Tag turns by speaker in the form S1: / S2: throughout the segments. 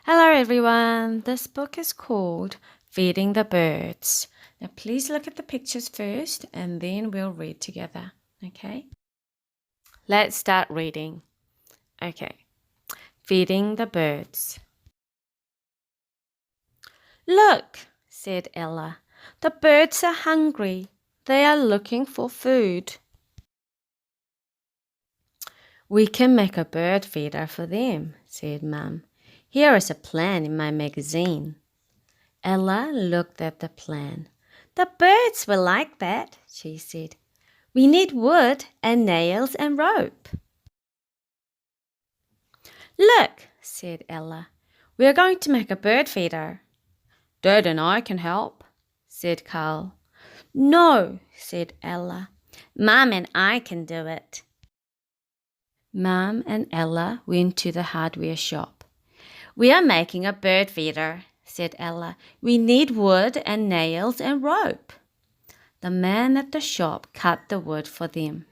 S1: Hello everyone, this book is called Feeding the Birds. Now please look at the pictures first and then we'll read together, okay? Let's start reading. Okay, Feeding the Birds. Look, said Ella, the birds are hungry. They are looking for food. We can make a bird feeder for them, said Mum. Here is a plan in my magazine. Ella looked at the plan. The birds will like that, she said. We need wood and nails and rope. Look, said Ella. We are going to make a bird feeder. Dad and I can help, said Carl. No, said Ella. Mum and I can do it. Mum and Ella went to the hardware shop. We are making a bird feeder, said Ella. We need wood and nails and rope. The man at the shop cut the wood for them.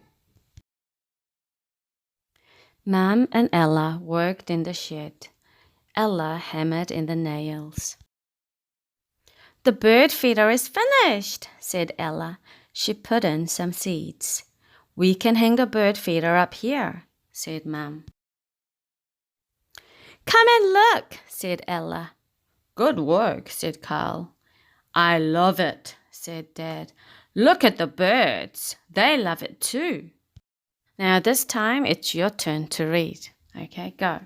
S1: Mum and Ella worked in the shed. Ella hammered in the nails. The bird feeder is finished, said Ella. She put in some seeds. We can hang the bird feeder up here, said Mum. Come and look, said Ella. Good work, said Carl. I love it, said Dad. Look at the birds. They love it too. Now this time it's your turn to read. Okay, go.